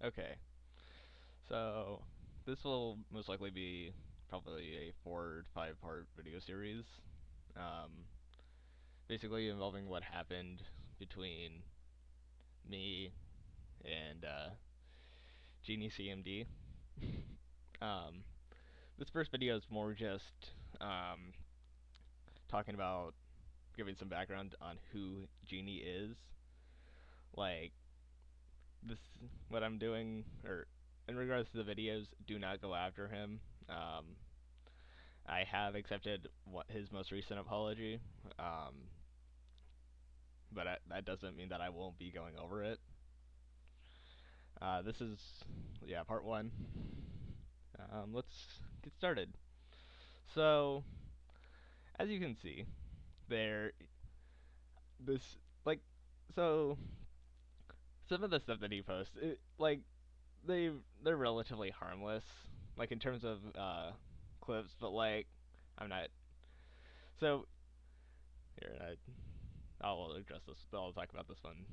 Okay, so this will most likely be probably a 4 to 5 part video series. Um, Basically involving what happened between me and GenieCMD. um, this first video is more just talking about giving some background on who Genie is. Like this, what I'm doing, or in regards to the videos, do not go after him. Um, I have accepted his most recent apology, um, but that doesn't mean that I won't be going over it. This is, yeah, part one. Let's get started. So, as you can see, there, this, like, so some of the stuff that he posts, they they're relatively harmless, like in terms of clips, but like, I'm not. So here, I'll address this. I'll talk about this one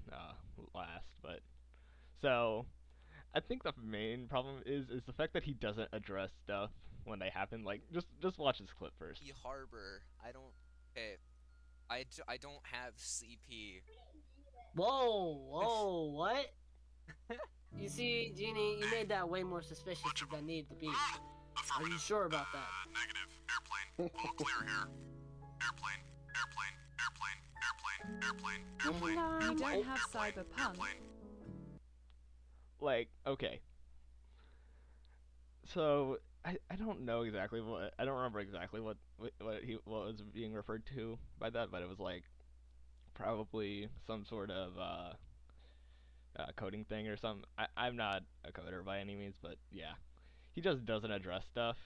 last, but so I think the main problem is the fact that he doesn't address stuff when they happen. Like, just watch this clip first. Harbor. I don't. Okay. I don't have CP. Whoa, whoa, what? You see, Genie, you made that way more suspicious than needed to be. Are you sure about that? Negative. Airplane. All clear here. Airplane. Airplane. Airplane. Airplane. Airplane. You don't Airplane. have cyberpunk. Airplane. Like, okay, so I don't know exactly what I don't remember exactly what was being referred to by that, but it was like probably some sort of coding thing or something. I'm not a coder by any means, but yeah, he just doesn't address stuff,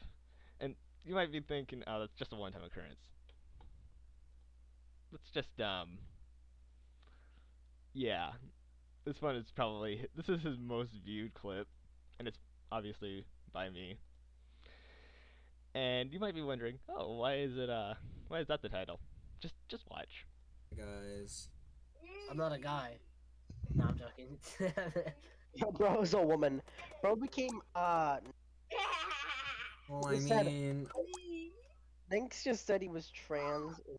and you might be thinking, oh, that's just a one-time occurrence. That's just yeah. This is his most viewed clip, and it's obviously by me. And you might be wondering, oh, why is that the title? Just watch. Guys. I'm not a guy. No, I'm joking. Bro's a woman. Bro became Well, he I said mean, Nyx just said he was trans in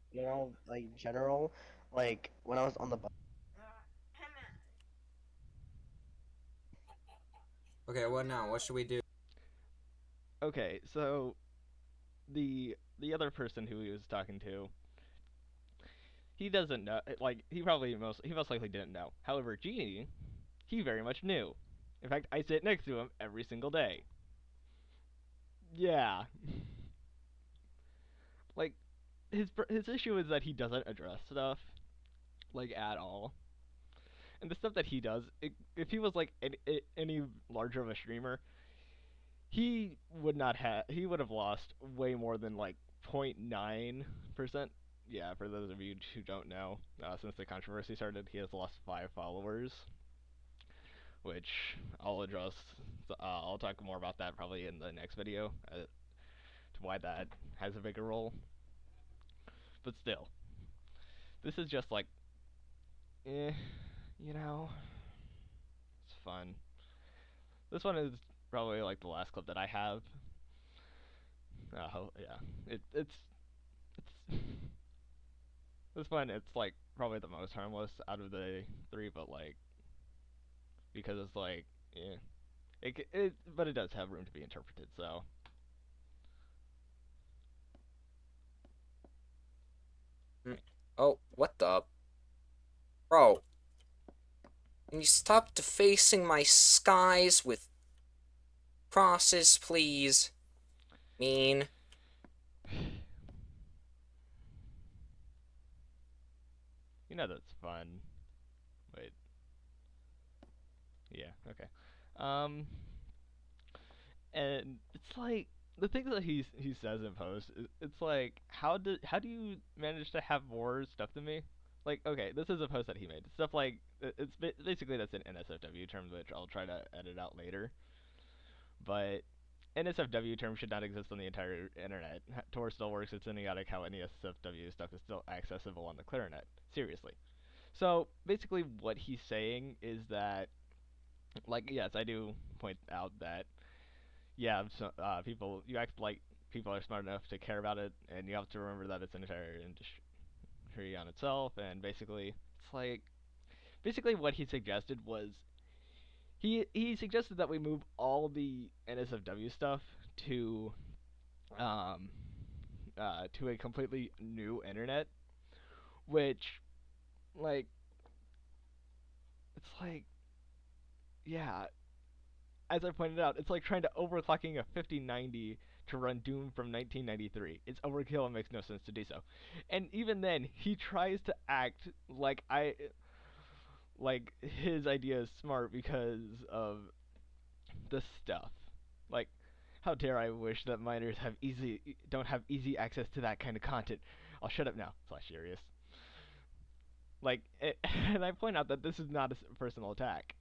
general, like when I was on the bus. okay, what now? What should we do? Okay, so the other person who he was talking to, he doesn't know. Like he most likely didn't know. However, Genie, he very much knew. In fact, I sit next to him every single day. Yeah, like his issue is that he doesn't address stuff like at all. And the stuff that he does, if he was like any larger of a streamer, he would have lost way more than like 0.9%. Yeah, for those of you who don't know, since the controversy started, he has lost 5 followers, which I'll address. I'll talk more about that probably in the next video, to why that has a bigger role. But still, this is just like, eh, you know, it's fun. This one is probably like the last clip that I have. Yeah, it's this one. It's like probably the most harmless out of the three, but like because it's like, yeah, but it does have room to be interpreted. So Oh, what the? Bro, can you stop defacing my skies with crosses, please? Mean. you know that's fun. Wait, yeah, okay. Um, and it's like the things that he says in posts. It's like how do you manage to have more stuff than me? Like, okay, this is a post that he made. Stuff like basically that's an NSFW term, which I'll try to edit out later. But NSFW term should not exist on the entire internet. Tor still works. It's idiotic how NSFW stuff is still accessible on the Clarinet. Seriously. So basically, what he's saying is that like, yes, I do point out that, yeah, so, people, you act like people are smart enough to care about it, and you have to remember that it's an entire industry on itself, and basically, it's like, basically what he suggested was, he suggested that we move all the NSFW stuff to, um, to a completely new internet, which, like, it's like, yeah, as I pointed out, it's like trying to overclocking a 5090 to run Doom from 1993. It's overkill and makes no sense to do so. And even then, he tries to act like his idea is smart because of the stuff. Like, how dare I wish that minors don't have easy access to that kind of content. I'll shut up now. /serious. Like, and I point out that this is not a personal attack.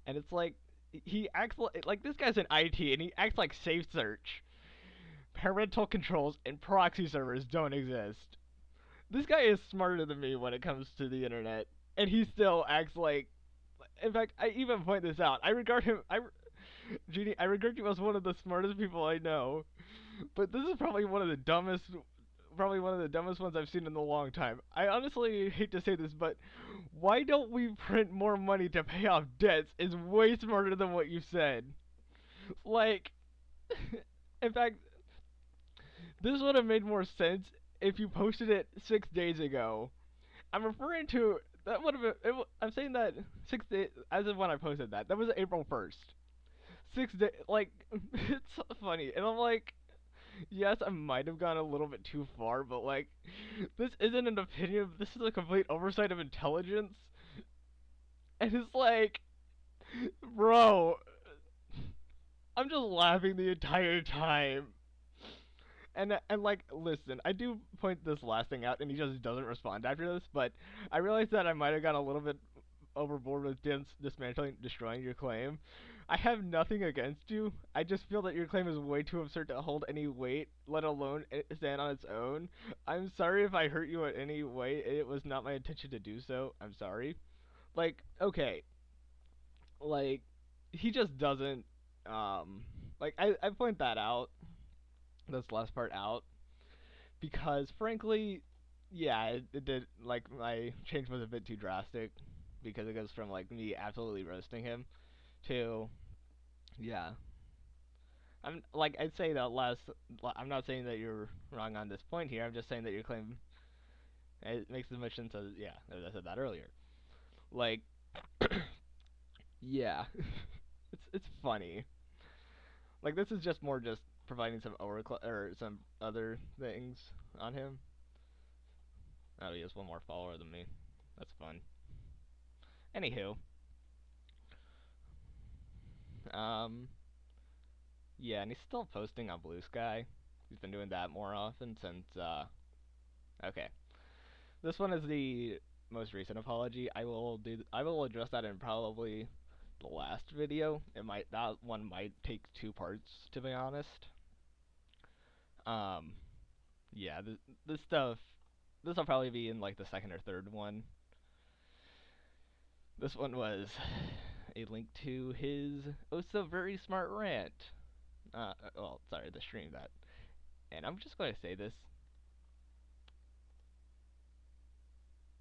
And it's like, he acts like this guy's in IT and he acts like safe search, parental controls, and proxy servers don't exist. This guy is smarter than me when it comes to the internet, and he still acts like. In fact, I even point this out. I regard him. Genie, I regard you as one of the smartest people I know, but this is probably one of the dumbest. Probably one of the dumbest ones I've seen in a long time. I honestly hate to say this, but why don't we print more money to pay off debts is way smarter than what you said. Like, in fact, this would have made more sense if you posted it 6 days ago. I'm referring to that would have been. I'm saying that 6 days as of when I posted that. That was April 1st. 6 days, like it's so funny, and I'm like, yes, I might have gone a little bit too far, but like, this isn't an opinion. This is a complete oversight of intelligence, and it's like, bro, I'm just laughing the entire time. And like, listen, I do point this last thing out, and he just doesn't respond after this. But I realized that I might have gone a little bit overboard with destroying your claim. I have nothing against you. I just feel that your claim is way too absurd to hold any weight, let alone stand on its own. I'm sorry if I hurt you in any way. It was not my intention to do so. I'm sorry. Like, okay, like he just doesn't. Like I point that out, this last part out, because frankly, yeah, it did, like, my change was a bit too drastic, because it goes from like me absolutely roasting him to, yeah, I'm like, I'd say that I'm not saying that you're wrong on this point here. I'm just saying that your claim, it makes as much sense as, yeah, as I said that earlier. Like, yeah, it's funny. Like, this is just more just providing some or some other things on him. Oh, he has one more follower than me. That's fun. Anywho, um, yeah, and he's still posting on Blue Sky. He's been doing that more often since, okay. This one is the most recent apology. I will address that in probably the last video. That one might take 2 parts, to be honest. Um, yeah, this stuff, this will probably be in like the second or third one. This one was a link to his oh so very smart rant. Well, sorry, the stream that. And I'm just going to say this.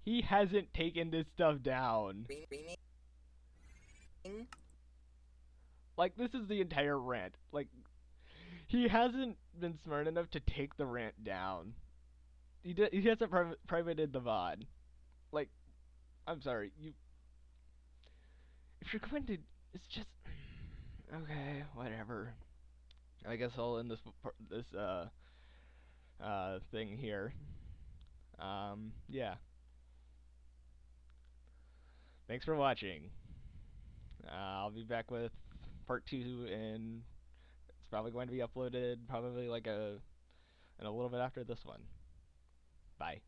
He hasn't taken this stuff down. Like, this is the entire rant. Like, he hasn't been smart enough to take the rant down. He hasn't privated the VOD. Like, I'm sorry, if you're going to, it's just, okay, whatever. I guess I'll end this thing here. Yeah. Thanks for watching. I'll be back with part 2, and it's probably going to be uploaded probably like in a little bit after this one. Bye.